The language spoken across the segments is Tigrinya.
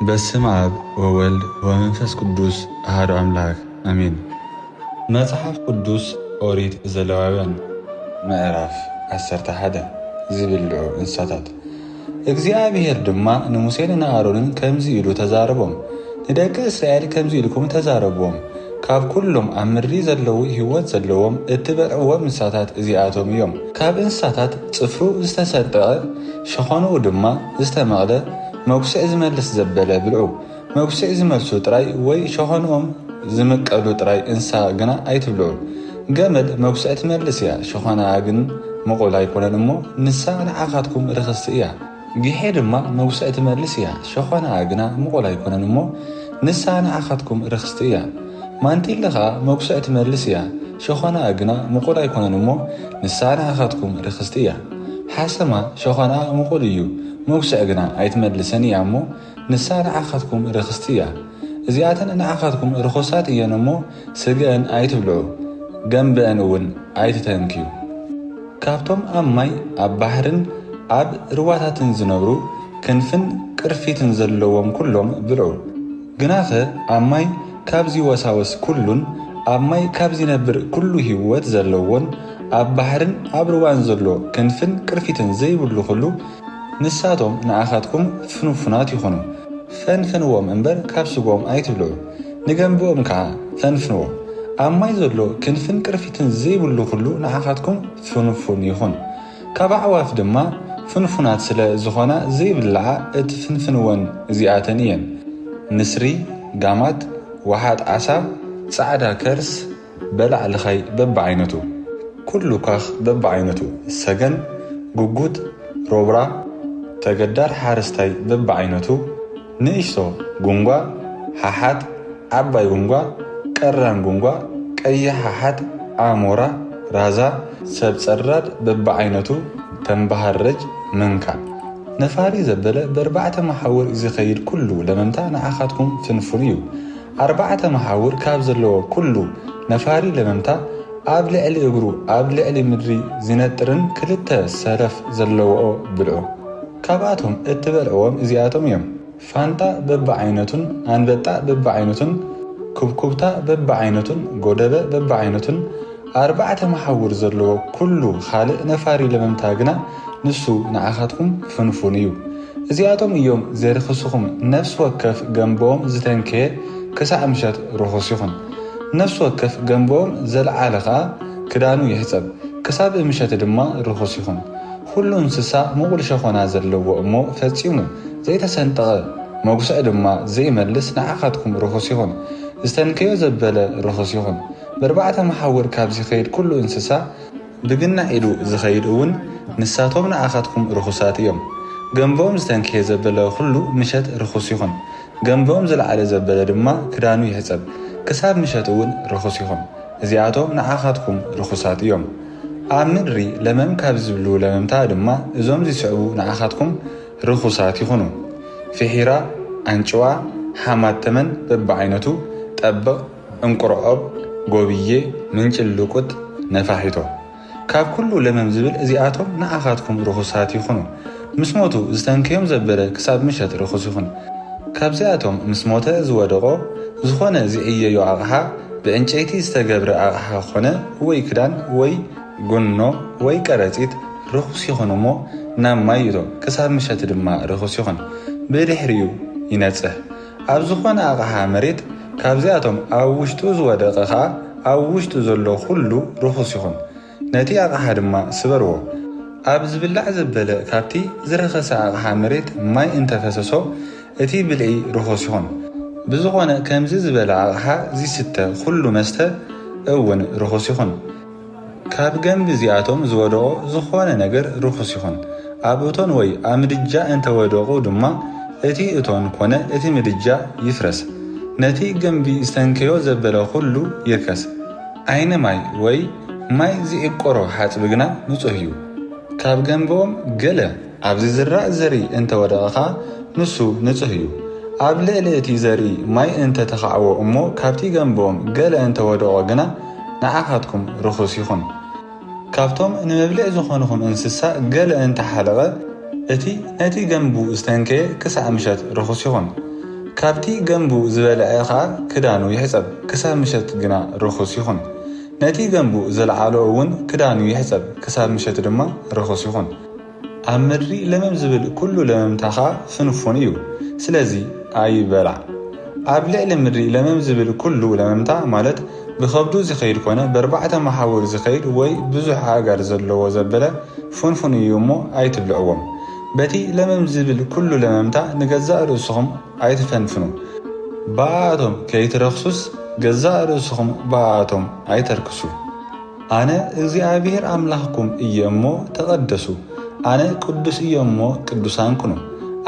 በስመ አብ ወወልድ ወመንፈስ ቅዱስ አሐዱ አምላክ አሜን። መጽሐፍ ቅዱስ ኦሪት ዘሌዋውያን ምዕራፍ 11 ዝብልዑ እንስሳታት። እግዚአብሔር ድማ ንሙሴን ንኣሮንን ከምዚ ኢሉ ተዛረቦም፣ ንደቂ እስራኤል ከምዚ ኢልኩም ተዛረቦም፣ ካብ ኩሎም ኣብ ምድሪ ዘለዉ ህይወት ዘለዎም እትበልዕዎም እንስሳታት እዚኣቶም እዮም። ካብ እንስሳታት ጽፍሩ ዝተሰጠቐ ሸኾንኡ ድማ ዝተመቕለ መጉስዕ ዝመልስ ዘበለ ብልዑ። መጉስዕ ዝመልሱ ጥራይ ወይ ሸኾንኦም ዝምቀሉ ጥራይ እንስሳ ግና ኣይትብልዑ። ገመል መጉስዕ ትመልስ እያ፣ ሸኾና ግን ምቑል ኣይኮነን እሞ ንሳ ንዓኻትኩም ርክስቲ እያ። ጊሔ ድማ መጉስዕ ትመልስ እያ፣ ሸኾና ግና ምቑል ኣይኮነን እሞ ንሳ ንዓኻትኩም ርክስቲ እያ። ማንቲለ ኸዓ መጉስዕ ትመልስ እያ፣ ሸኾና ግና ምቑል ኣይኮነን እሞ ንሳ ንዓኻትኩም ርክስቲ እያ። ሓሰማ ሸኾና ምቑል እዩ፣ መጉስዕ ግና ኣይትመልሰን እያ እሞ ንሳ ንዓኻትኩም ርክስቲ እያ። እዚኣተን ንዓኻትኩም ርኹሳት እየን እሞ ስግአን ኣይትብልዑ፣ ገንብአን እውን ኣይትተንክዩ። ካብቶም ኣብ ማይ ኣብ ባሕርን ኣብ ሩዋታትን ዝነብሩ ክንፍን ቅርፊትን ዘለዎም ኩሎም ብልዑ። ግናኸ ኣብ ማይ ካብዚ ወሳወስ ኩሉን ኣብ ማይ ካብ ዝነብር ኩሉ ህይወት ዘለዎን ኣብ ባሕርን ኣብ ሩዋን ዘሎ ክንፍን ቅርፊትን ዘይብሉ ኩሉ ንሳቶም ንዓኻትኩም ፍኑፉናት ይኾኑ። ፈንፍንዎም እምበር ካብ ስጎም ኣይትብልዑ፣ ንገንብኦም ከዓ ፈንፍንዎ። ኣብ ማይ ዘሎ ክንፍን ቅርፊትን ዘይብሉ ኩሉ ንዓኻትኩም ፍኑፉን ይኹን። ካብ ኣዕዋፍ ድማ ፍኑፉናት ስለ ዝኾና ዘይብልዓ እትፍንፍንወን እዚኣተን እየን፦ ንስሪ፣ ጋማት፣ ወሓጥ ዓሳ፣ ጻዕዳ ከርስ፣ በላዕ ልኻይ በብዓይነቱ፣ ኩሉ ካኽ በብዓይነቱ፣ ሰገን፣ ጉጉት፣ ሮብራ፣ ተገዳር ሓረስታይ በብዓይነቱ፣ ንእሽቶ ጉንጓ፣ ሓሓት፣ ዓባይ ጉንጓ፣ ቀራን ጉንጓ፣ ቀይሕ ሓሓት፣ ኣሞራ፣ ራዛ፣ ሰብ ጸራድ በብዓይነቱ፣ ተንባሃረጅ፣ መንካዕ። ነፋሪ ዘበለ ብ4 መሓውር ዝኸይድ ኩሉ ለመምታ ንዓኻትኩም ፍንፉን እዩ። 4 መሓውር ካብ ዘለዎ ኩሉ ነፋሪ ለመምታ ኣብ ልዕሊ እግሩ ኣብ ልዕሊ ምድሪ ዝነጥርን 2 ሰረፍ ዘለዎ ብልዑ። ካብኣቶም እትበልዕዎም እዚኣቶም እዮም፦ ፋንጣ በብዓይነቱን፣ ኣንበጣ በብዓይነቱን፣ ኩብኩብታ በብዓይነቱን፣ ጎደበ በብዓይነቱን። 4 መሓውር ዘለዎ ኩሉ ካልእ ነፋሪ ለመምታ ግና ንሱ ንዓኻትኩም ፍንፉን እዩ። እዚኣቶም እዮም ዘርክስኹም። ነፍሲ ወከፍ ገንቦኦም ዝተንከየ ክሳዕ ምሸት ርኹስ ይኹን። ነፍሲ ወከፍ ገንቦኦም ዘለዓለ ኸዓ ክዳኑ ይሕፀብ፣ ክሳብ ምሸት ድማ ርኹስ ይኹን። ኩሉ እንስሳ ምቑል ሸኾና ዘለዎ እሞ ፈጺሙ ዘይተሰንጠቐ መጉስዕ ድማ ዘይመልስ ንዓኻትኩም ርኹስ ይኹን። ዝተንከዮ ዘበለ ርኹስ ይኹን። ብ4 መሓውር ካብ ዝኸይድ ኩሉ እንስሳ ብግና ኢሉ ዝኸይድ እውን ንሳቶም ንዓኻትኩም ርኹሳት እዮም። ገንቦኦም ዝተንከየ ዘበለ ኩሉ ምሸት ርኹስ ይኹን። ገንቦኦም ዝለዓለ ዘበለ ድማ ክዳኑ ይሕፀብ፣ ክሳብ ምሸት እውን ርኹስ ይኹን። እዚኣቶም ንዓኻትኩም ርኹሳት እዮም። ኣብ ምድሪ ለመም ካብ ዝብሉ ለመምታ ድማ እዞም ዝስዕቡ ንዓኻትኩም ርኹሳት ይኹኑ። ፍሒራ፣ ኣንጭዋ፣ ሓማት ተመን በብዓይነቱ፣ ጠብቕ፣ እንቁርዖብ፣ ጎብዬ፣ ምንጭልቁት፣ ነፋሒቶ። ካብ ኩሉ ለመም ዝብል እዚኣቶም ንዓኻትኩም ርኹሳት ይኹኑ። ምስ ሞቱ ዝተንከዮም ዘበለ ክሳብ ምሸት ርኹስ ይኹን። ካብዚኣቶም ምስ ሞተ ዝወደቆ ዝኾነ ዝዕየዮ ኣቕሓ ብዕንጨይቲ ዝተገብረ ኣቕሓ ኾነ ወይ ክዳን ወይ ጉኖ ወይ ቀረፂት ርኹስ ይኹን እሞ ናብ ማይ እቶ ክሳብ ምሸት ድማ ርኹስ ይኹን። ብድሕሪኡ ይነጽህ። ኣብ ዝኾነ ኣቕሓ መሬት ካብዚኣቶም ኣብ ውሽጡ ዝወደቐ ኸዓ ኣብ ውሽጡ ዘሎ ኩሉ ርኹስ ይኹን። ነቲ ኣቕሓ ድማ ስበርዎ። ኣብ ዝብላዕ ዘበለ ካብቲ ዝረኸሰ ኣቕሓ መሬት ማይ እንተፈሰሶ እቲ ብልዒ ርኹስ ይኹን። ብዝኾነ ከምዚ ዝበለ ኣቕሓ ዝስተ ኩሉ መስተ እውን ርኹስ ይኹን። ካብ ገንቢ እዚኣቶም ዝወደቆ ዝኾነ ነገር ርኹስ ይኹን። ኣብ እቶን ወይ ኣብ ምድጃ እንተወደቑ ድማ እቲ እቶን ኮነ እቲ ምድጃ ይፍረስ። ነቲ ገንቢ ዝተንከዮ ዘበለ ኩሉ ይርከስ። ዓይነ ማይ ወይ ማይ ዝዕቆሮ ሓፅቢ ግና ንጹህ እዩ። ካብ ገንቦኦም ገለ ኣብ ዝዝራእ ዘርኢ እንተወደቐ ኸዓ ንሱ ንጹህ እዩ። ኣብ ልዕሊ እቲ ዘርኢ ማይ እንተተኻዕዎ እሞ ካብቲ ገንቦኦም ገለ እንተወደቆ ግና ንዓኻትኩም ርኹስ ይኹን። ካብቶም ንመብልዕ ዝኾንኹም እንስሳ ገለ እንተሓለቐ እቲ ነቲ ገንቡ ዝተንከየ ክሳዕ ምሸት ርኹስ ይኹን። ካብቲ ገንቡ ዝበልዐኻ ክዳኑ ይሕፀብ ክሳብ ምሸት ግና ርኹስ ይኹን ነቲ ገንቡ ዘለዓሎ እውን ክዳኑ ይሕፀብ ክሳብ ምሸት ድማ ርኹስ ይኹን ኣብ ምድሪ ለመም ዝብል ኩሉ ለመምታኻ ፍንፉን እዩ ስለዚ ኣይበላዕ ኣብ ልዕሊ ምድሪ ለመም ዝብል ኩሉ ለመምታ ማለት ብኸብዱ ዝኸይድ ኮነ በ4 መሓውር ዝኸይድ ወይ ብዙሕ ኣጋር ዘለዎ ዘበለ ፍንፉን እዩ እሞ ኣይትብልዕዎም በቲ ለመም ዝብል ኩሉ ለመምታ ንገዛእ ርእስኹም ኣይትፈንፍኑ በኣቶም ከይትረኽሱስ ገዛእ ርእስኹም በኣቶም ኣይተርክሱ ኣነ እግዚኣብሔር ኣምላኽኩም እየ እሞ ተቐደሱ ኣነ ቅዱስ እየ እሞ ቅዱሳን ኩኑ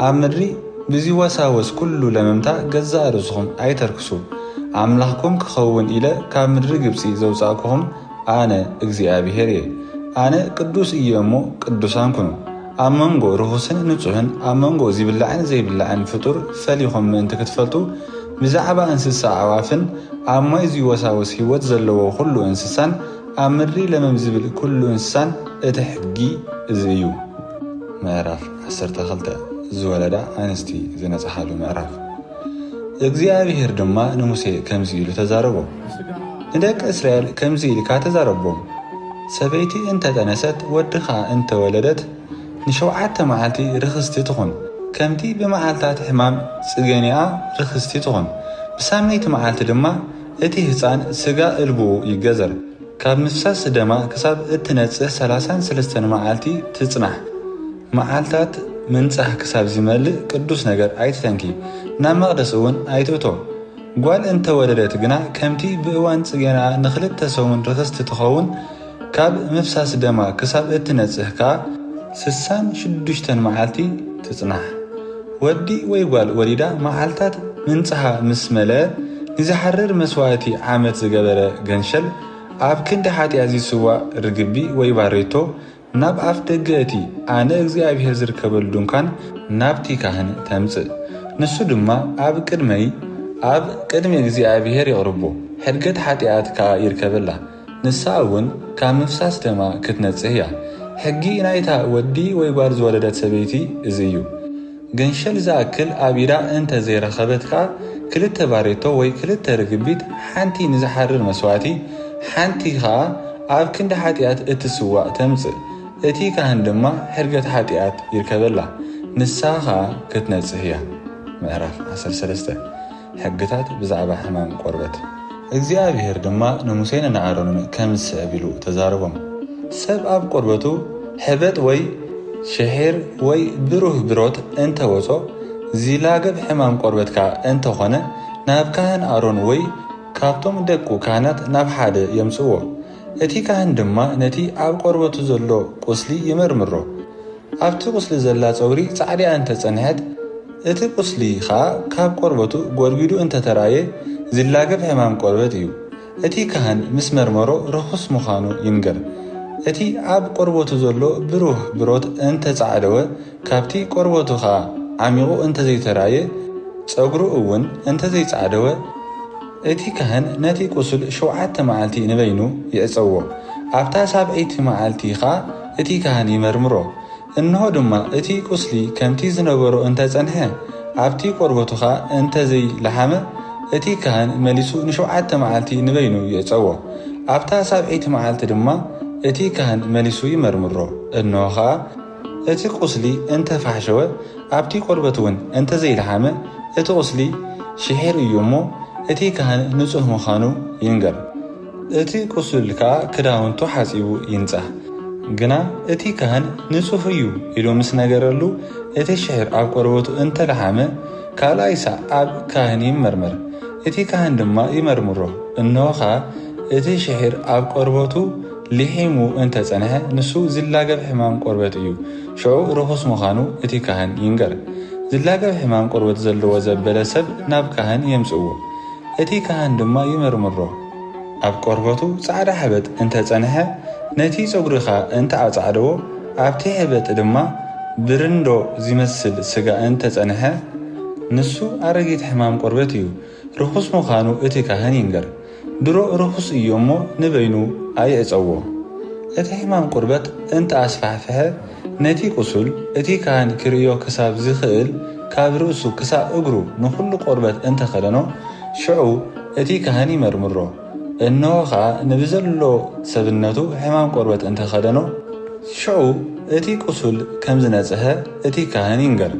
ኣብ ምድሪ ብዚወሳወስ ኩሉ ለመምታ ገዛእ ርእስኹም ኣይተርክሱ ኣምላኽኩም ክኸውን ኢለ ካብ ምድሪ ግብፂ ዘውፃእክኹም ኣነ እግዚኣብሔር እየ ኣነ ቅዱስ እየ እሞ ቅዱሳን ኩኑ ኣብ መንጎ ርኹስን ንጹህን ኣብ መንጎ ዝብላዕን ዘይብላዕን ፍጡር ፈሊኹም ምእንቲ ክትፈልጡ ብዛዕባ እንስሳ ኣዕዋፍን ኣብ ማይ ዝወሳወስ ህይወት ዘለዎ ኩሉ እንስሳን ኣብ ምድሪ ለመም ዝብል ኩሉ እንስሳን እቲ ሕጊ እዚ እዩ ምዕራፍ 12 ዝወለዳ ኣንስቲ ዝነጽሓሉ ምዕራፍ እግዚአብሔር ድማ ንሙሴ ከምዚ ኢሉ ተዛረቦ ንደቂ እስራኤል ከምዚ ኢልካ ተዛረቦም ሰበይቲ እንተጠነሰት ወድኻ እንተወለደት ን7 መዓልቲ ርኽስቲ ትኹን ከምቲ ብመዓልታት ሕማም ጽገኒኣ ርኽስቲ ትኹን ብሳመይቲ መዓልቲ ድማ እቲ ህፃን ስጋ እልብኡ ይገዘር ካብ ምፍሳስ ደማ ክሳብ እትነጽህ 33 መዓልቲ ትጽናሕ መዓልታት ምንጻሕ ክሳብ ዝመልእ ቅዱስ ነገር ኣይትተንኪ ናብ መቕደስ እውን ኣይትእቶ ጓል እንተወለደት ግና ከምቲ ብእዋን ጽገኒኣ ንኽልተ ሰሙን ርኽስቲ ትኸውን ካብ ምፍሳስ ደማ ክሳብ እትነጽህ ከዓ 66 መዓልቲ ትጽናሕ ወዲ ወይ ጓል ወሊዳ መዓልታት ምንጽሓ ምስ መለአ ንዝሓርር መስዋእቲ ዓመት ዝገበረ ገንሸል ኣብ ክንዲ ሓጢኣ ዝስዋዕ ርግቢ ወይ ባሬቶ ናብ ኣፍ ደገ እቲ ኣነ እግዚኣብሔር ዝርከበሉ ድንኳን ናብቲ ካህን ተምጽእ ንሱ ድማ ኣብ ቅድሚ እግዚኣብሔር የቕርቦ ሕድገት ሓጢኣት ከዓ ይርከበላ ንሳ እውን ካብ ምፍሳስ ደማ ክትነጽህ እያ ሕጊ ናይታ ወዲ ወይ ጓል ዝወለደት ሰበይቲ እዚ እዩ ገንሸል ዝኣክል ኣብ ኢዳ እንተ ዘይረኸበት ከዓ 2 ባሬቶ ወይ 2 ርግቢት ሓንቲ ንዝሓርር መስዋእቲ ሓንቲ ከዓ ኣብ ክንዲ ሓጢኣት እትስዋዕ ተምጽእ እቲ ካህን ድማ ሕርገት ሓጢኣት ይርከበላ ንሳ ከዓ ክትነጽህ እያ ምዕራፍ 13 ሕግታት ብዛዕባ ሕማም ቆርበት እግዚኣብሔር ድማ ንሙሴን ንኣሮንን ከምዚ ኣቢሉ ተዛረቦም ሰብ ኣብ ቆርበቱ ሕበጥ ወይ ሽሒር ወይ ብሩህ ብሮት እንተወጾ ዝላገብ ሕማም ቆርበትካ እንተኾነ ናብ ካህን ኣሮን ወይ ካብቶም ደቁ ካህናት ናብ ሓደ የምጽዎ እቲ ካህን ድማ ነቲ ኣብ ቆርበቱ ዘሎ ቁስሊ ይመርምሮ ኣብቲ ቁስሊ ዘላ ጸውሪ ጻዕዲኣ እንተጸንሐት እቲ ቁስሊ ከዓ ካብ ቆርበቱ ጐድጊዱ እንተተራየ ዝላገብ ሕማም ቆርበት እዩ እቲ ካህን ምስ መርመሮ ርኹስ ምዃኑ ይንገር እቲ ኣብ ቆርበቱ ዘሎ ብሩህ ብሮት እንተጻዕደወ ካብቲ ቆርበቱ ከዓ ዓሚቑ እንተዘይተራየ ጸጉሩ እውን እንተዘይጻዕደወ እቲ ካህን ነቲ ቁስል 7 መዓልቲ ንበይኑ ይዕጸዎ ኣብታ 7ይቲ መዓልቲ ከዓ እቲ ካህን ይመርምሮ እንሆ ድማ እቲ ቁስሊ ከምቲ ዝነበሮ እንተጸንሐ ኣብቲ ቆርበቱ ከዓ እንተዘይለሓመ እቲ ካህን መሊሱ ን7 መዓልቲ ንበይኑ ይዕጸዎ ኣብታ 7ይቲ መዓልቲ ድማ እቲ ካህን መሊሱ ይመርምሮ እንሆ ከዓ እቲ ቁስሊ እንተፋሕሸወ ኣብቲ ቆርበት እውን እንተዘይለሓመ እቲ ቁስሊ ሽሒር እዩ እሞ እቲ ካህን ንጹህ ምዃኑ ይንገር እቲ ቁስል ከዓ ክዳውንቱ ሓጺቡ ይንጻሕ ግና እቲ ካህን ንጹህ እዩ ኢሉ ምስ ነገረሉ እቲ ሽሒር ኣብ ቆርበቱ እንተለሓመ ካልኣይሳ ኣብ ካህን ይመርመር እቲ ካህን ድማ ይመርምሮ እንሆ ከዓ እቲ ሽሒር ኣብ ቆርበቱ ሊሒሙ እንተጸንሐ ንሱ ዝላገብ ሕማም ቆርበት እዩ ሽዑ ርኹስ ምዃኑ እቲ ካህን ይንገር ዝላገብ ሕማም ቆርበት ዘለዎ ዘበለ ሰብ ናብ ካህን የምጽእዎ እቲ ካህን ድማ ይመርምሮ ኣብ ቆርበቱ ጻዕዳ ሕበጥ እንተጸንሐ ነቲ ጸጉሪኻ እንተኣጻዕደዎ ኣብቲ ሕበጥ ድማ ብርንዶ ዝመስል ስጋ እንተጸንሐ ንሱ ኣረጊት ሕማም ቆርበት እዩ ርኹስ ምዃኑ እቲ ካህን ይንገር ድሮ ርኹስ እዩ እሞ ንበይኑ ኣይዕጸዎ እቲ ሕማም ቆርበት እንተኣስፋሕፍሐ ነቲ ቁስል እቲ ካህን ክርእዮ ክሳብ ዝኽእል ካብ ርእሱ ክሳብ እግሩ ንኩሉ ቆርበት እንተኸደኖ ሽዑ እቲ ካህን ይመርምሮ። እነሆ ኸኣ ንብዘሎ ሰብነቱ ሕማም ቆርበት እንተኸደኖ ሽዑ እቲ ቁስል ከም ዝነጽሐ እቲ ካህን ይንገር።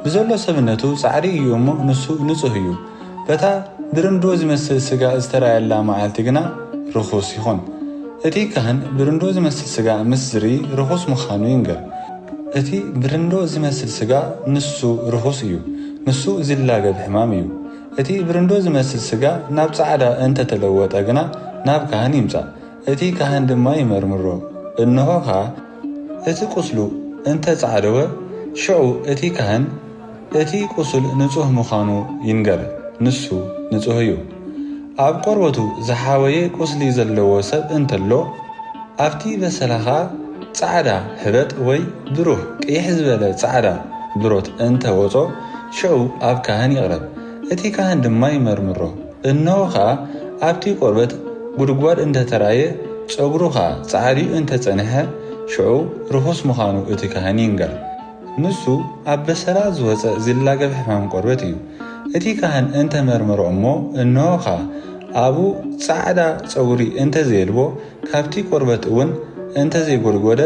ብዘሎ ሰብነቱ ጻዕሪ እዩ እሞ ንሱ ንጹህ እዩ። በታ ብርንዶ ዝመስል ሥጋ ዝተራየላ መዓልቲ ግና ርኹስ ይኹን። እቲ ካህን ብርንዶ ዝመስል ሥጋ ምስ ዝርኢ ርኹስ ምዃኑ ይንገር። እቲ ብርንዶ ዝመስል ሥጋ ንሱ ርኹስ እዩ፣ ንሱ ዝላገብ ሕማም እዩ። እቲ ብርንዶ ዝመስል ሥጋ ናብ ጻዕዳ እንተተለወጠ ግና ናብ ካህን ይምጻእ። እቲ ካህን ድማ ይመርምሮ። እነሆ ኸኣ እቲ ቁስሉ እንተ ጻዕደወ ሽዑ እቲ ካህን እቲ ቁስል ንጹህ ምዃኑ ይንገር፣ ንሱ ንጹህ እዩ። ኣብ ቆርበቱ ዝሓወየ ቁስሊ ዘለዎ ሰብ እንተሎ ኣብቲ በሰላኻ ጻዕዳ ሕብጥ ወይ ብሩህ ቅይሕ ዝበለ ጻዕዳ ብሮት እንተወጾ ሽዑ ኣብ ካህን ይቕረብ። እቲ ካህን ድማ ይመርምሮ። እነሆ ኸኣ ኣብቲ ቆርበት ጉድጓድ እንተተራየ ጸጉሩ ኸኣ ጻዕሪኡ እንተጸንሐ ሽዑ ርኹስ ምዃኑ እቲ ካህን ይንገር፣ ንሱ ኣብ በሰላ ዝወፀ ዝላገብ ሕማም ቆርበት እዩ። እቲ ካህን እንተመርምሮ እሞ እነሆ ኸኣ ኣብኡ ጻዕዳ ጸጉሪ እንተዘይልቦ ካብቲ ቆርበት እውን እንተዘይጐድጐደ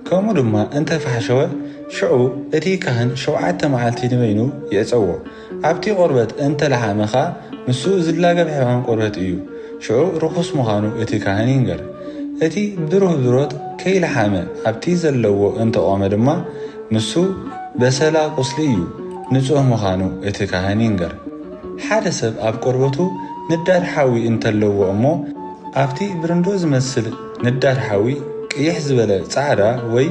ከምኡ ድማ እንተፋሕሸወ ሽዑ እቲ ካህን 7 መዓልቲ ንበይኑ የዕፀዎ። ኣብቲ ቆርበት እንተለሓመኻ ንሱ ዝላገብ ሕማም ቆርበት እዩ። ሽዑ ርኹስ ምዃኑ እቲ ካህን ይንገር። እቲ ብሩህ ብሮት ከይለሓመ ኣብቲ ዘለዎ እንተቖመ ድማ ንሱ በሰላ ቁስሊ እዩ፣ ንጹህ ምዃኑ እቲ ካህን ይንገር። ሓደ ሰብ ኣብ ቆርበቱ ንዳድ ሓዊ እንተለዎ እሞ ኣብቲ ብርንዶ ዝመስል ንዳድ ሓዊ ቅይሕ ዝበለ ጻዕዳ ወይ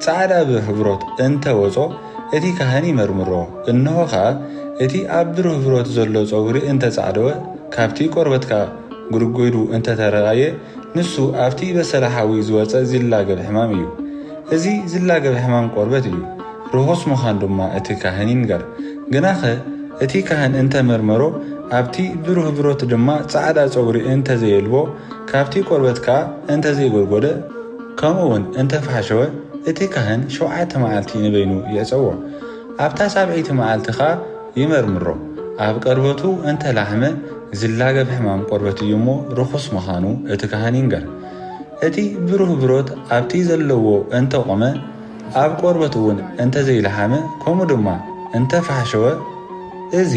ጻዕዳ ብሩህ ብሮት እንተወጾ እቲ ካህን ይመርምሮ። እነሆ ኸኣ እቲ ኣብ ብሩህ ብሮት ዘሎ ጸጉሪ እንተጻዕደወ ካብቲ ቆርበትካ ጉድጎዱ እንተተረኣየ ንሱ ኣብቲ በሰላ ሓዊ ዝወፀ ዝላገብ ሕማም እዩ። እዚ ዝላገብ ሕማም ቆርበት እዩ፣ ርኹስ ምዃኑ ድማ እቲ ካህን ይንገር። ግናኸ እቲ ካህን እንተመርመሮ ኣብቲ ብሩህ ብሮት ድማ ጻዕዳ ጸጉሪ እንተዘየልቦ ካብቲ ቆርበትካ እንተዘይጐድጐደ ከምኡውን እንተፋሕሸወ እቲ ካህን 7 መዓልቲ ንበይኑ የዕፀዎ። ኣብታ 7ይቲ መዓልቲ ኸኣ ይመርምሮ። ኣብ ቀርበቱ እንተላሕመ ዝላገብ ሕማም ቆርበት እዩ እሞ ርኹስ ምዃኑ እቲ ካህን ይንገር። እቲ ብሩህ ብሮት ኣብቲ ዘለዎ እንተቖመ ኣብ ቆርበት እውን እንተዘይለሓመ ከምኡ ድማ እንተፋሕሸወ እዚ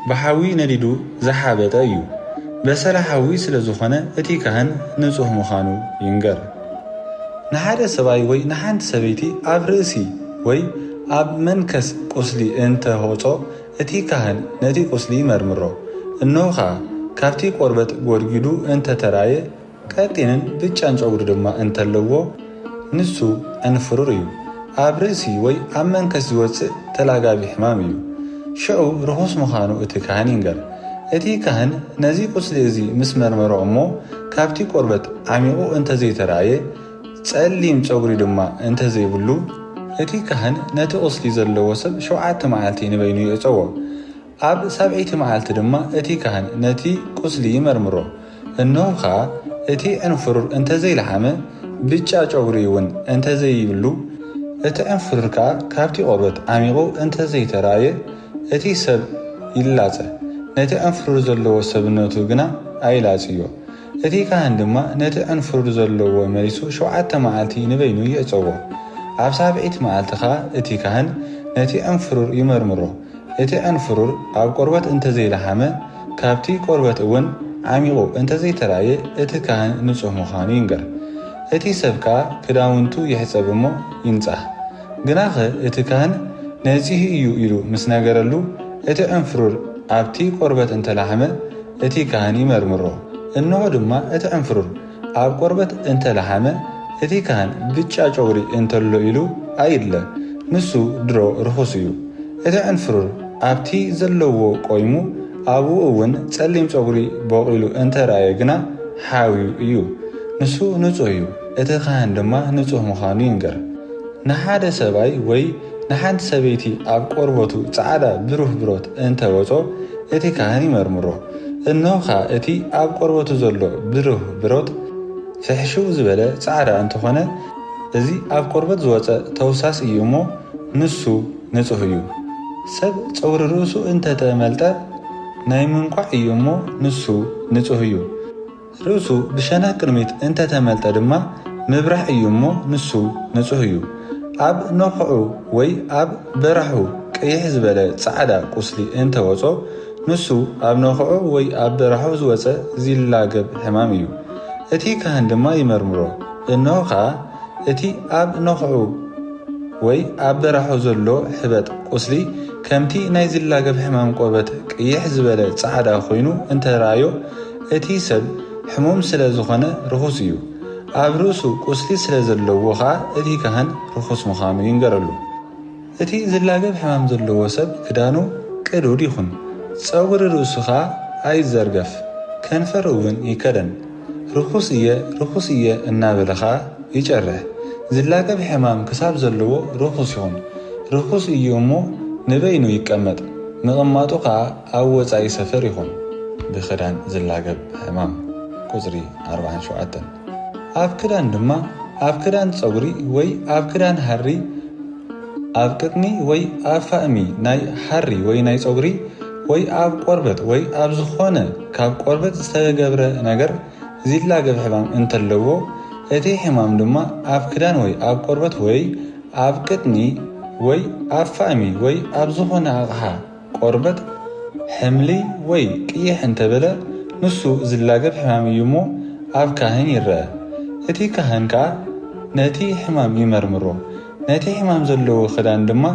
ብሓዊ ነዲዱ ዝሓበጠ እዩ። በሰላ ሓዊ ስለ ዝኾነ እቲ ካህን ንጹህ ምዃኑ ይንገር። ንሓደ ሰብኣይ ወይ ንሓንቲ ሰበይቲ ኣብ ርእሲ ወይ ኣብ መንከስ ቁስሊ እንተወጾ እቲ ካህን ነቲ ቁስሊ ይመርምሮ። እነሆ ኸኣ ካብቲ ቆርበት ጐድጊዱ እንተተራየ ቀጢንን ብጫን ጸጉሪ ድማ እንተለዎ ንሱ ዕንፍሩር እዩ። ኣብ ርእሲ ወይ ኣብ መንከስ ዝወፅእ ተላጋቢ ሕማም እዩ። ሽዑ ርኹስ ምዃኑ እቲ ካህን ይንገር። እቲ ካህን ነዚ ቁስሊ እዚ ምስ መርመሮ እሞ ካብቲ ቆርበት ዓሚቑ እንተዘይተራየ ጸሊም ጸጉሪ ድማ እንተዘይብሉ እቲ ካህን ነቲ ቁስሊ ዘለዎ ሰብ 7 መዓልቲ ንበይኑ የዕፀዎ። ኣብ 7ይቲ መዓልቲ ድማ እቲ ካህን ነቲ ቁስሊ ይመርምሮ። እነሆ ኸኣ እቲ ዕንፍሩር እንተዘይለሓመ ብጫ ጸጉሪ እውን እንተዘይብሉ እቲ ዕንፍሩር ከዓ ካብቲ ቆርበት ዓሚቑ እንተዘይተራየ እቲ ሰብ ይላጸ። ነቲ ዕንፍሩር ዘለዎ ሰብነቱ ግና ኣይላጽዮ። እቲ ካህን ድማ ነቲ ዕንፍሩር ዘለዎ መሊሱ 7 መዓልቲ ንበይኑ የዕፀዎ። ኣብ 7ይቲ መዓልቲ ኸኣ እቲ ካህን ነቲ ዕንፍሩር ይመርምሮ። እቲ ዕንፍሩር ኣብ ቆርበት እንተዘይለሓመ ካብቲ ቆርበት እውን ዓሚቑ እንተዘይተራየ እቲ ካህን ንጹህ ምዃኑ ይንገር። እቲ ሰብ ከዓ ክዳውንቱ ይሕፀብ እሞ ይንጻሕ። ግናኸ እቲ ካህን ነጺህ እዩ ኢሉ ምስ ነገረሉ እቲ ዕንፍሩር ኣብቲ ቆርበት እንተላሕመ እቲ ካህን ይመርምሮ። እነሆ ድማ እቲ ዕንፍሩር ኣብ ቆርበት እንተላሕመ እቲ ካህን ብጫ ጸጉሪ እንተሎ ኢሉ ኣይድለ፣ ንሱ ድሮ ርኹስ እዩ። እቲ ዕንፍሩር ኣብቲ ዘለዎ ቆይሙ ኣብኡ እውን ጸሊም ጸጉሪ በቂሉ እንተረኣየ ግና ሓዊኡ እዩ፣ ንሱ ንጹህ እዩ። እቲ ካህን ድማ ንጹህ ምዃኑ ይንገር። ንሓደ ሰብኣይ ወይ ንሓንቲ ሰበይቲ ኣብ ቆርበቱ ጻዕዳ ብሩህ ብሮት እንተወጾ እቲ ካህን ይመርምሮ። እነሆ ኸኣ እቲ ኣብ ቆርበቱ ዘሎ ብሩህ ብሮት ፍሕሽው ዝበለ ጻዕዳ እንተኾነ እዚ ኣብ ቆርበት ዝወፀ ተውሳስ እዩ እሞ ንሱ ንጹህ እዩ። ሰብ ፀጉሪ ርእሱ እንተተመልጠ ናይ ምንቋዕ እዩ እሞ ንሱ ንጹህ እዩ። ርእሱ ብሸነኽ ቅድሚት እንተተመልጠ ድማ ምብራህ እዩ እሞ ንሱ ንጹህ እዩ። ኣብ ነኽዑ ወይ ኣብ በራሑ ቀይሕ ዝበለ ጻዕዳ ቁስሊ እንተወጾ ንሱ ኣብ ነኽዑ ወይ ኣብ በራሑ ዝወፀ ዝላገብ ሕማም እዩ። እቲ ካህን ድማ ይመርምሮ። እነሆ ኸዓ እቲ ኣብ ነኽዑ ወይ ኣብ በራሑ ዘሎ ሕበጥ ቁስሊ ከምቲ ናይ ዝላገብ ሕማም ቆርበት ቀይሕ ዝበለ ጻዕዳ ኮይኑ እንተረኣዮ እቲ ሰብ ሕሙም ስለ ዝኾነ ርኹስ እዩ። ኣብ ርእሱ ቁስሊ ስለ ዘለዎ ኸዓ እቲ ካህን ርኹስ ምዃኑ ይንገረሉ። እቲ ዝላገብ ሕማም ዘለዎ ሰብ ክዳኑ ቅዱድ ይኹን፣ ፀጉሪ ርእሱ ኸዓ ኣይዘርገፍ፣ ከንፈር እውን ይከደን። ርኹስ እየ እናበለ ኸዓ ይጨርሕ። ዝላገብ ሕማም ክሳብ ዘለዎ ርኹስ ይኹን። ርኹስ እዩ እሞ ንበይኑ ይቀመጥ፣ ምቕማጡ ኸዓ ኣብ ወፃኢ ሰፈር ይኹን። ብክዳን ዝላገብ ሕማም ቁፅሪ 47 ኣብ ክዳን ድማ ኣብ ክዳን ፀጉሪ ወይ ኣብ ክዳን ሃሪ፣ ኣብ ቅጥኒ ወይ ኣብ ፋእሚ ናይ ሃሪ ወይ ናይ ፀጉሪ ወይ ኣብ ቆርበት ወይ ኣብ ዝኾነ ካብ ቆርበት ዝተገብረ ነገር ዝላገብ ሕማም እንተለዎ እቲ ሕማም ድማ ኣብ ክዳን ወይ ኣብ ቆርበት ወይ ኣብ ቅጥኒ ወይ ኣብ ፋእሚ ወይ ኣብ ዝኾነ ኣቕሓ ቆርበት ሕምሊ ወይ ቅይሕ እንተበለ ንሱ ዝላገብ ሕማም እዩ እሞ ኣብ ካህን ይርአ። እቲ ካህን ከዓ ነቲ ሕማም ይመርምሮ። ነቲ ሕማም ዘለዎ ክዳን ድማ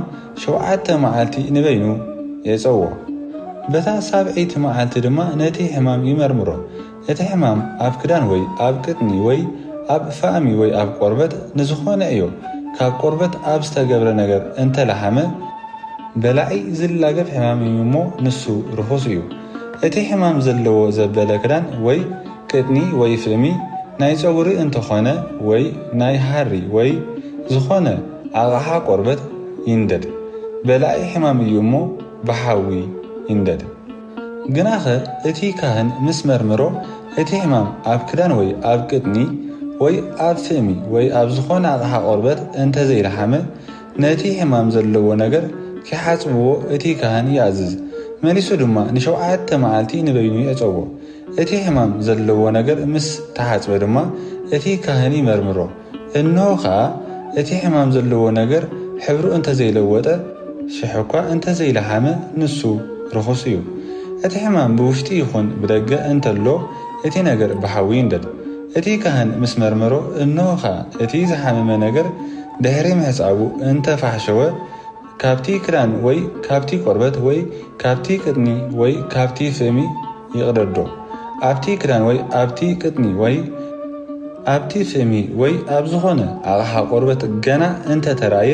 7 መዓልቲ ንበይኑ የፀዎ። በታ 7ይቲ መዓልቲ ድማ ነቲ ሕማም ይመርምሮ። እቲ ሕማም ኣብ ክዳን ወይ ኣብ ቅጥኒ ወይ ኣብ ፋእሚ ወይ ኣብ ቆርበት ንዝኾነ እዩ ካብ ቆርበት ኣብ ዝተገብረ ነገር እንተለሓመ በላዒ ዝላገብ ሕማም እዩ እሞ ንሱ ርኹስ እዩ። እቲ ሕማም ዘለዎ ዘበለ ክዳን ወይ ቅጥኒ ወይ ፍእሚ ናይ ፀጉሪ እንተኾነ ወይ ናይ ሃሪ ወይ ዝኾነ ኣቕሓ ቆርበት ይንደድ። በላዒ ሕማም እዩ እሞ ብሓዊ ይንደድ። ግናኸ እቲ ካህን ምስ መርምሮ እቲ ሕማም ኣብ ክዳን ወይ ኣብ ቅጥኒ ወይ ኣብ ፍእሚ ወይ ኣብ ዝኾነ ኣቕሓ ቆርበት እንተዘይለሓመ ነቲ ሕማም ዘለዎ ነገር ክሓፅብዎ እቲ ካህን ይኣዝዝ። መሊሱ ድማ ን7 መዓልቲ ንበይኑ የፀዎ። እቲ ሕማም ዘለዎ ነገር ምስ ተሓፅበ ድማ እቲ ካህን ይመርምሮ። እነሆ ኸዓ እቲ ሕማም ዘለዎ ነገር ሕብሩ እንተዘይለወጠ ሽሕ እኳ እንተዘይለሓመ ንሱ ርኹስ እዩ። እቲ ሕማም ብውሽጢ ይኹን ብደገ እንተሎ እቲ ነገር ብሓዊ ይንደድ። እቲ ካህን ምስ መርመሮ እነሆ ኸዓ እቲ ዝሓመመ ነገር ድሕሪ ምሕፃቡ እንተፋሕሸወ ካብቲ ክዳን ወይ ካብቲ ቆርበት ወይ ካብቲ ቅጥኒ ወይ ካብቲ ፍእሚ ይቕደዶ። ኣብቲ ክዳን ወይ ኣብቲ ቅጥኒ ወይ ኣብቲ ፍእሚ ወይ ኣብ ዝኾነ ኣቕሓ ቆርበት ገና እንተተራየ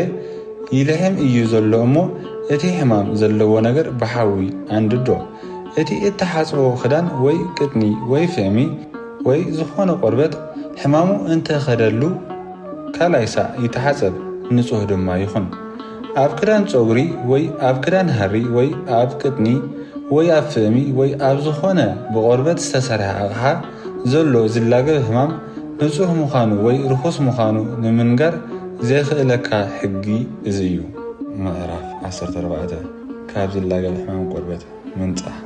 ይልሕም እዩ ዘሎ እሞ እቲ ሕማም ዘለዎ ነገር ብሓዊ አንድዶ። እቲ እተሓፅቦ ክዳን ወይ ቅጥኒ ወይ ፍእሚ ወይ ዝኾነ ቆርበት ሕማሙ እንተኸደሉ ካልኣይ ሳዕ ይተሓፀብ፣ ንጹህ ድማ ይኹን። ኣብ ክዳን ፀጉሪ ወይ ኣብ ክዳን ሃሪ ወይ ኣብ ቅጥኒ ወይ ኣብ ፍእሚ ወይ ኣብ ዝኾነ ብቆርበት ዝተሰርሐ ኣቕሓ ዘሎ ዝላገብ ሕማም ንጹህ ምዃኑ ወይ ርኹስ ምዃኑ ንምንጋር ዘይኽእለካ ሕጊ እዚ እዩ። ምዕራፍ 14 ካብ ዝላገብ ሕማም ቆርበት ምንጻሕ።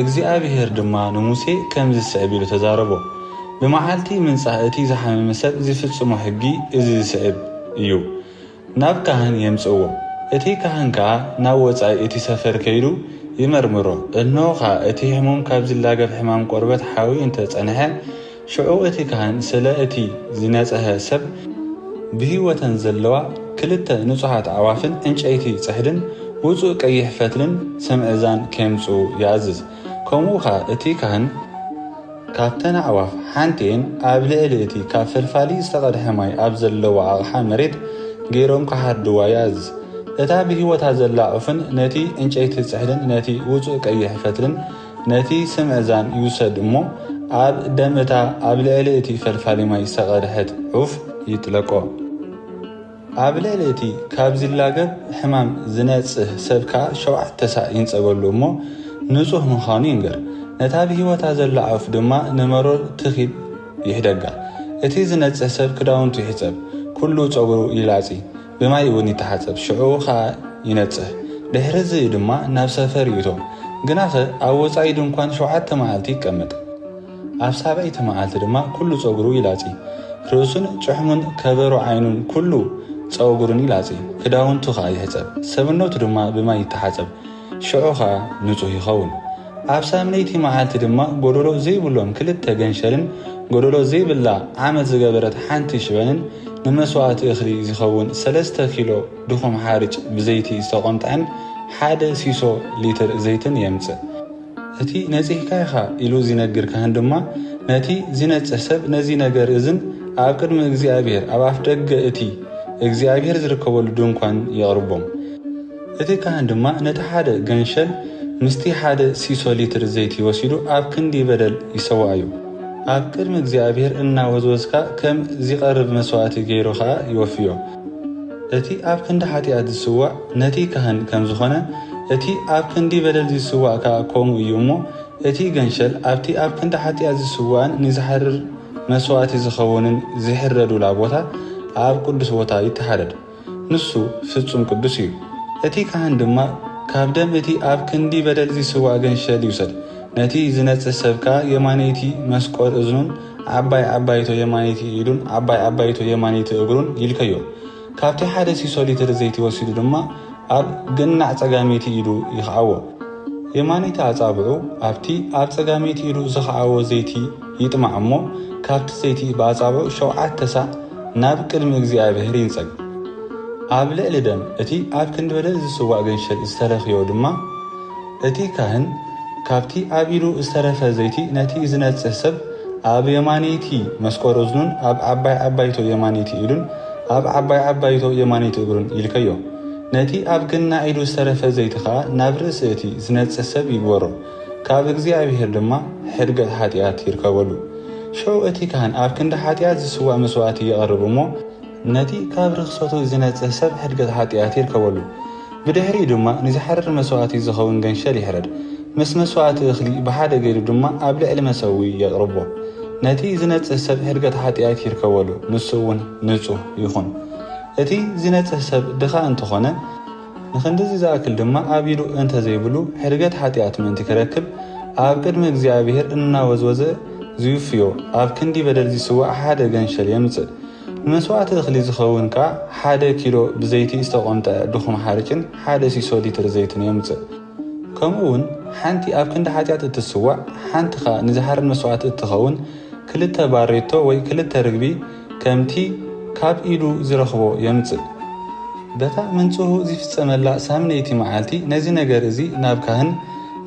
እግዚኣብሔር ድማ ንሙሴ ከምዚ ዝስዕብ ኢሉ ተዛረቦ። ብመዓልቲ ምንጻሕ እቲ ዝሓመመ ሰብ ዝፍጽሞ ሕጊ እዚ ዝስዕብ እዩ። ናብ ካህን የምጽእዎ። እቲ ካህን ከዓ ናብ ወፃኢ እቲ ሰፈር ከይዱ ይመርምሮ። እነሆ ኸዓ እቲ ሕሙም ካብ ዝላገብ ሕማም ቆርበት ሓዊ እንተጸንሐ ሽዑ እቲ ካህን ስለ እቲ ዝነጽሐ ሰብ ብህይወተን ዘለዋ 2 ንጹሓት ኣዕዋፍን ዕንጨይቲ ጽሕድን ውፁእ ቀይሕ ፈትልን ስምዕዛን ከምጽኡ ይኣዝዝ። ከምኡ ኸዓ እቲ ካህን ካብተን ኣዕዋፍ ሓንቲአን ኣብ ልዕሊ እቲ ካብ ፈልፋሊ ዝተቐድሐ ማይ ኣብ ዘለዎ ኣቕሓ መሬት ገይሮም ክሓድዋ ይኣዝዝ። እታ ብህይወታ ዘላ ዑፍን ነቲ ዕንጨይቲ ጽሕድን ነቲ ውፁእ ቀይሕ ፈትልን ነቲ ስምዕዛን ይውሰድ እሞ ኣብ ደምታ ኣብ ልዕሊ እቲ ፈልፋሊ ማይ ዝተቐድሐት ዑፍ ይጥለቆ። ኣብ ልዕሊ እቲ ካብ ዝላገብ ሕማም ዝነጽህ ሰብካ 7 ሳዕ ይንጸገሉ እሞ ንጹህ ምዃኑ ይንገር። ነታ ብህይወታ ዘላ ዑፍ ድማ ንመሮር ትኺድ ይሕደጋ። እቲ ዝነጽህ ሰብ ክዳውንቱ ይሕፀብ፣ ኩሉ ፀጉሩ ይላጺ፣ ብማይ እውን ይተሓፀብ፣ ሽዑ ኸዓ ይነጽህ። ድሕሪ እዚ ድማ ናብ ሰፈር ይእቶ ግናኸ ኣብ ወፃኢ ድንኳን 7 መዓልቲ ይቀመጥ። ኣብ 7ይቲ መዓልቲ ድማ ኩሉ ፀጉሩ ይላጺ፣ ርእሱን ጭሕሙን ከበሮ ዓይኑን ኩሉ ፀጉሩን ይላጺ፣ ክዳውንቱ ኸዓ ይሕፀብ፣ ሰብነቱ ድማ ብማይ ይተሓፀብ፣ ሽዑ ኸዓ ንጹህ ይኸውን። ኣብ 8ይቲ መዓልቲ ድማ ጎደሎ ዘይብሎም 2 ገንሸልን ጎደሎ ዘይብላ ዓመት ዝገበረት ሓንቲ ሽበንን ንመስዋዕቲ እኽሊ ዝኸውን 3 ኪሎ ድኹም ሓርጭ ብዘይቲ ዝተቖምጠዐን 1 ሲሶ ሊትር ዘይትን የምጽእ። እቲ ነጺሕካ ኢኻ ኢሉ ዝነግር ካህን ድማ ነቲ ዝነጽህ ሰብ ነዚ ነገር እዝን ኣብ ቅድሚ እግዚኣብሔር ኣብ ኣፍ ደገ እቲ እግዚኣብሔር ዝርከበሉ ድንኳን የቕርቦም። እቲ ካህን ድማ ነቲ 1 ገንሸል ምስቲ 1 ሲሶ ሊትር ዘይቲ ወሲዱ ኣብ ክንዲ በደል ይሰዋዕ እዩ። ኣብ ቅድሚ እግዚኣብሔር እናወዝወዝካ ከም ዝቐርብ መስዋዕቲ ገይሩ ኸዓ ይወፍዮ። እቲ ኣብ ክንዲ ሓጢኣት ዝስዋዕ ነቲ ካህን ከም ዝኾነ እቲ ኣብ ክንዲ በደል ዝስዋዕ ከዓ ከምኡ እዩ እሞ እቲ ገንሸል ኣብቲ ኣብ ክንዲ ሓጢኣት ዝስዋዕን ንዝሓርር መስዋዕቲ ዝኸውንን ዝሕረዱላ ቦታ ኣብ ቅዱስ ቦታ ይተሓደድ፣ ንሱ ፍጹም ቅዱስ እዩ። እቲ ካህን ድማ ካብ ደም እቲ ኣብ ክንዲ በደል ዝስዋዕ ገንሸል ይውሰድ፣ ነቲ ዝነጽህ ሰብካ የማነይቲ መስቆር እዝኑን ዓባይ ዓባይቶ የማነይቲ ኢዱን ዓባይ ዓባይቶ የማነይቲ እግሩን ይልከዮ። ካብቲ 1 ሲሶ ሊትር ዘይቲ ወሲዱ ድማ ኣብ ግናዕ ጸጋሜቲ ኢዱ ይኸዓዎ። የማነይቲ ኣጻብዑ ኣብቲ ኣብ ጸጋሜቲ ኢዱ ዝኸዓዎ ዘይቲ ይጥማዕ እሞ ካብቲ ዘይቲ ብኣጻብዑ 7 ሳዕ ናብ ቅድሚ እግዚኣብሔር ይንጸግ። ኣብ ልዕሊ ደም እቲ ኣብ ክንዲ በደል ዝስዋዕ ገንሸል ዝተለኽዮ ድማ እቲ ካህን ካብቲ ኣብ ኢዱ ዝተረፈ ዘይቲ ነቲ ዝነጽህ ሰብ ኣብ የማነይቲ መስቆር እዝኑን ኣብ ዓባይ ዓባይቶ የማነይቲ ኢዱን ኣብ ዓባይ ዓባይቶ የማነይቲ እግሩን ይልከዮ። ነቲ ኣብ ግናዕ ኢዱ ዝተረፈ ዘይቲ ኸዓ ናብ ርእሲ እቲ ዝነጽህ ሰብ ይግበሮ፣ ካብ እግዚኣብሔር ድማ ሕድገት ሓጢኣት ይርከበሉ። ሽዑ እቲ ካህን ኣብ ክንዲ ሓጢኣት ዝስዋዕ መስዋዕቲ የቐርብ እሞ ነቲ ካብ ርኽሰቱ ዝነጽህ ሰብ ሕድገት ሓጢኣት ይርከበሉ። ብድሕሪ ድማ ንዝሓርር መስዋዕቲ ዝኸውን ገንሸል ይሕረድ፣ ምስ መስዋዕቲ እኽሊ ብሓደ ገይሩ ድማ ኣብ ልዕሊ መሰዊ የቕርቦ። ነቲ ዝነጽህ ሰብ ሕድገት ሓጢኣት ይርከበሉ፣ ንሱ እውን ንጹህ ይኹን። እቲ ዝነጽህ ሰብ ድኻ እንተኾነ ንኽንድዚ ዝኣክል ድማ ኣብ ኢዱ እንተዘይብሉ ሕድገት ሓጢኣት ምእንቲ ክረክብ ኣብ ቅድሚ እግዚኣብሔር እናወዝወዘ ዝውፍዮ ኣብ ክንዲ በደል ዝስዋዕ 1 ገንሸል የምጽእ። ንመስዋዕቲ እኽሊ ዝኸውን ከዓ 1 ኪሎ ብዘይቲ ዝተቖምጠዐ ድኹም ሓርጭን 1 ሲሶ ሊትር ዘይትን የምጽእ። ከምኡውን ሓንቲ ኣብ ክንዲ ሓጢኣት እትስዋዕ ሓንቲ ኸ ንዝሓርድ መስዋዕቲ እትኸውን 2 ባሬቶ ወይ 2 ርግቢ ከምቲ ካብ ኢዱ ዝረኽቦ የምጽእ። በታ ምንጽሁ ዝፍጸመላ 8ይቲ መዓልቲ ነዚ ነገር እዚ ናብ ካህን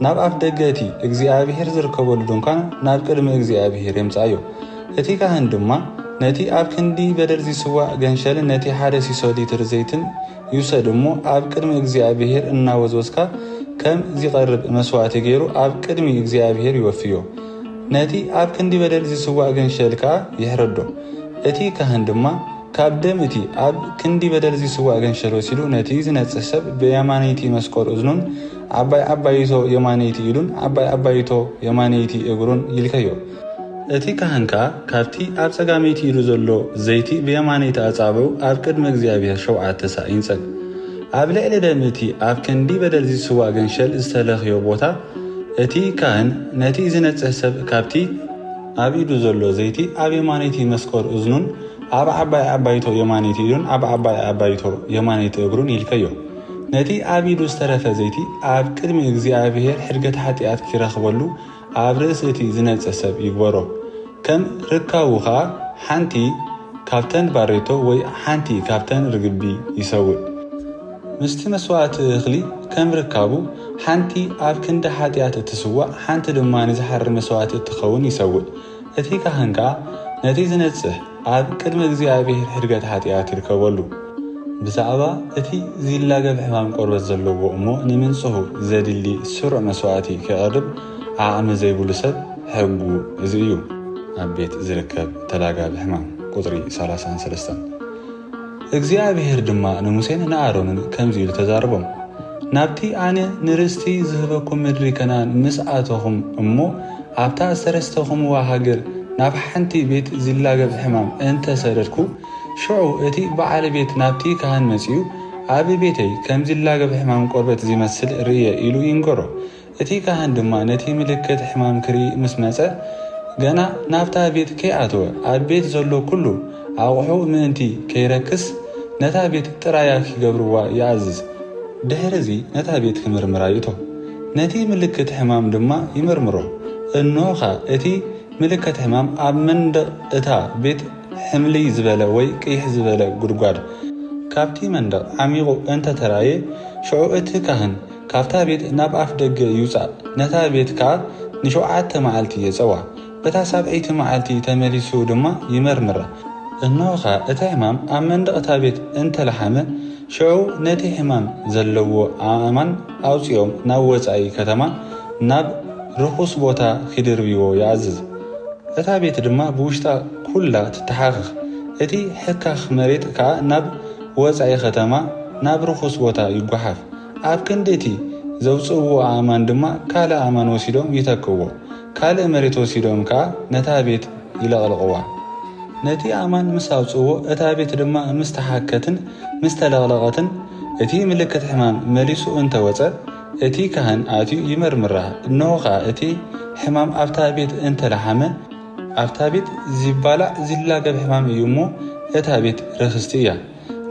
ናብ ኣፍ ደገ እቲ እግዚኣብሔር ዝርከበሉ ድንኳን ናብ ቅድሚ እግዚኣብሔር የምጽኣዮ። እቲ ካህን ድማ ነቲ ኣብ ክንዲ በደል ዝስዋዕ ገንሸልን ነቲ 1 ሲሶ ሊትር ዘይትን ይውሰድ እሞ ኣብ ቅድሚ እግዚኣብሔር እናወዝወዝካ ከም ዝቐርብ መስዋዕቲ ገይሩ ኣብ ቅድሚ እግዚኣብሔር ይወፍዮ። ነቲ ኣብ ክንዲ በደል ዝስዋዕ ገንሸል ከዓ ይሕረዶ። እቲ ካህን ድማ ካብ ደም እቲ ኣብ ክንዲ በደል ዝስዋዕ ገንሸል ወሲዱ ነቲ ዝነጽህ ሰብ ብየማነይቲ መስቆር እዝኑን ዓባይ ዓባይቶ የማነይቲ ኢዱን ዓባይ ዓባይቶ የማነይቲ እግሩን ይልከዮ። እቲ ካህን ከዓ ካብቲ ኣብ ጸጋሜይቲ ኢዱ ዘሎ ዘይቲ ብየማነይቲ ኣጻብዑ ኣብ ቅድሚ እግዚኣብሔር 7 ሳዕ ይንጸግ። ኣብ ልዕሊ ደም እቲ ኣብ ክንዲ በደል ዝስዋዕ ገንሸል ዝተለኽዮ ቦታ እቲ ካህን ነቲ ዝነጽህ ሰብ ካብቲ ኣብ ኢዱ ዘሎ ዘይቲ ኣብ የማነይቲ መስቆር እዝኑን ኣብ ዓባይ ዓባይቶ የማነይቲ ኢዱን ኣብ ዓባይ ዓባይቶ የማነይቲ እግሩን ይልከዮ። ነቲ ኣብ ኢዱ ዝተረፈ ዘይቲ ኣብ ቅድሚ እግዚኣብሔር ሕድገት ሓጢኣት ክረኽበሉ ኣብ ርእሲ እቲ ዝነጽህ ሰብ ይግበሮ። ከም ርካቡ ኸዓ ሓንቲ ካብተን ባሬቶ ወይ ሓንቲ ካብተን ርግቢ ይሰውእ። ምስቲ መስዋዕቲ እኽሊ ከም ርካቡ ሓንቲ ኣብ ክንዲ ሓጢኣት እትስዋዕ ሓንቲ ድማ ንዝሓርር መስዋዕቲ እትኸውን ይሰውእ። እቲ ካህን ከዓ ነቲ ዝነጽህ ኣብ ቅድሚ እግዚኣብሔር ሕድገት ሓጢኣት ይርከበሉ። ብዛዕባ እቲ ዝላገብ ሕማም ቆርበት ዘለዎ እሞ ንምንጽሁ ዘድሊ ስሩዕ መስዋዕቲ ከቕርብ ዓቕሚ ዘይብሉ ሰብ ሕጉ እዚ እዩ። ኣብ ቤት ዝርከብ ተላጋቢ ሕማም ቁጥሪ 33 እግዚኣብሔር ድማ ንሙሴን ንኣሮንን ከምዚ ኢሉ ተዛረቦም፣ ናብቲ ኣነ ንርስቲ ዝህበኩም ምድሪ ከነዓን ምስ ኣተኹም እሞ ኣብታ ዝተረስተኹምዋ ሃገር ናብ ሓንቲ ቤት ዝላገብ ሕማም እንተሰደድኩ ሽዑ እቲ በዓል ቤት ናብቲ ካህን መጺኡ ኣብ ቤተይ ከምዚ ላገብ ሕማም ቆርበት ዝመስል ርየ ኢሉ ይንገሮ። እቲ ካህን ድማ ነቲ ምልክት ሕማም ክርኢ ምስ መፀ ገና ናብታ ቤት ከይኣተወ ኣብ ቤት ዘሎ ኩሉ ኣቑሑ ምእንቲ ከይረክስ ነታ ቤት ጥራያ ክገብርዋ ይኣዝዝ። ድሕሪዚ ነታ ቤት ክምርምራ ይእቶ። ነቲ ምልክት ሕማም ድማ ይምርምሮ። እኖኻ እቲ ምልክት ሕማም ኣብ መንደቕ እታ ቤት ሕምሊ ዝበለ ወይ ቅይሕ ዝበለ ጉድጓድ ካብቲ መንደቕ ዓሚቑ እንተተራየ ሽዑ እቲ ካህን ካብታ ቤት ናብ ኣፍ ደገ ይውፃእ። ነታ ቤት ከዓ ን7 መዓልቲ የፀዋ። በታ 7ይቲ መዓልቲ ተመሊሱ ድማ ይመርምራ። እኖኻ እቲ ሕማም ኣብ መንደቕ እታ ቤት እንተለሓመ ሽዑ ነቲ ሕማም ዘለዎ ኣእማን ኣውፂኦም ናብ ወፃኢ ከተማ ናብ ርኹስ ቦታ ክድርብዎ ይኣዝዝ። እታ ቤት ድማ ብውሽጣ ኩላ ትተሓኽኽ። እቲ ሕካኽ መሬት ከዓ ናብ ወፃኢ ከተማ ናብ ርኹስ ቦታ ይጓሓፍ። ኣብ ክንዲ እቲ ዘውፅእዎ ኣእማን ድማ ካልእ ኣእማን ወሲዶም ይተክዎ። ካልእ መሬት ወሲዶም ከዓ ነታ ቤት ይለቕልቕዋ። ነቲ ኣእማን ምስ ኣውፅዎ እታ ቤት ድማ ምስ ተሓከትን ምስ ተለቕለቐትን እቲ ምልክት ሕማም መሊሱ እንተወፀ እቲ ካህን ኣትዩ ይመርምራ። እነሆኻ እቲ ሕማም ኣብታ ቤት እንተለሓመ ኣብታ ቤት ዝባላዕ ዝላገብ ሕማም እዩ እሞ እታ ቤት ርክስቲ እያ።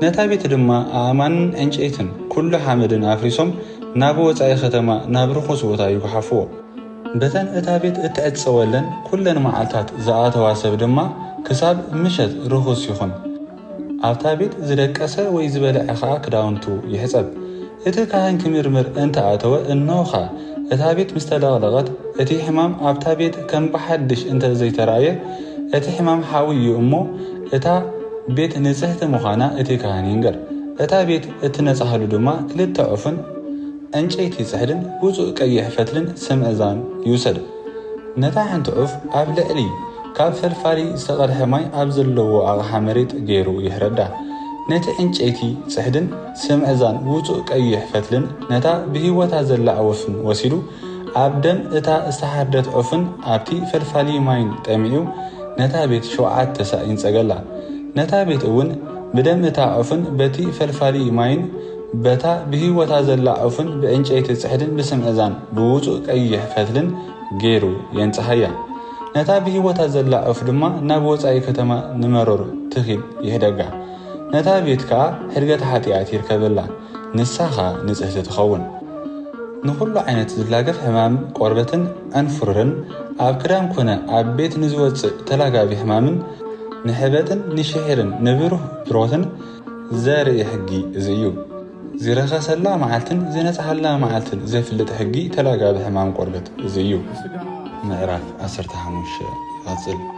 ነታ ቤት ድማ ኣእማንን ዕንጨይትን ኩሉ ሓመድን ኣፍሪሶም ናብ ወፃኢ ከተማ ናብ ርኹስ ቦታ ይጓሓፍዎ። በተን እታ ቤት እትዕፀወለን ኩለን መዓልታት ዝኣተዋ ሰብ ድማ ክሳብ ምሸት ርኹስ ይኹን። ኣብታ ቤት ዝደቀሰ ወይ ዝበልዐ ከዓ ክዳውንቱ ይሕፀብ። እቲ ካህን ክምርምር እንተኣተወ እነሆኻ እታ ቤት ምስ ተለቕለቐት እቲ ሕማም ኣብታ ቤት ከም ብሓድሽ እንተዘይተረኣየ እቲ ሕማም ሓዊ እዩ እሞ እታ ቤት ንጽሕቲ ምዃና እቲ ካህን ይንገር። እታ ቤት እትነጻህሉ ድማ 2 ዑፍን ዕንጨይቲ ጽሕድን ውፁእ ቀይሕ ፈትልን ስምዕዛን ይውሰድ። ነታ ሓንቲ ዑፍ ኣብ ልዕሊ ካብ ፈልፋሊ ዝተቐድሐ ማይ ኣብ ዘለዎ ኣቕሓ መሬት ገይሩ ይሕረዳ። ነቲ ዕንጨይቲ ጽሕድን ስምዕዛን ውፁእ ቀይሕ ፈትልን ነታ ብሂወታ ዘላ ዑፍን ወሲዱ ኣብ ደም እታ ዝተሓርደት ዑፍን ኣብቲ ፈልፋሊ ማይን ጠሚዑ ነታ ቤት 7 ሳእ ይንጸገላ። ነታ ቤት እውን ብደም እታ ዑፍን በቲ ፈልፋሊ ማይን በታ ብሂወታ ዘላ ዑፍን ብዕንጨይቲ ጽሕድን ብስምዕዛን ብውፁእ ቀይሕ ፈትልን ገይሩ የንጽሐያ። ነታ ብሂወታ ዘላ ዑፍ ድማ ናብ ወፃኢ ከተማ ንመሮር ትኺል ይህደጋ። ነታ ቤት ከዓ ሕድገት ሓጢኣት ይርከበላ፣ ንሳኻ ንጽሕቲ ትኸውን። ንኹሉ ዓይነት ዝላገፍ ሕማም ቆርበትን ዕንፍሩርን ኣብ ክዳን ኮነ ኣብ ቤት ንዝወፅእ ተላጋቢ ሕማምን ንሕበጥን ንሽሒርን ንብሩህ ብሮትን ዘርኢ ሕጊ እዚ እዩ። ዝረኸሰላ መዓልትን ዝነጽሓላ መዓልትን ዘፍልጥ ሕጊ ተላጋቢ ሕማም ቆርበት እዚ እዩ። ምዕራፍ 15 ይቐጽል።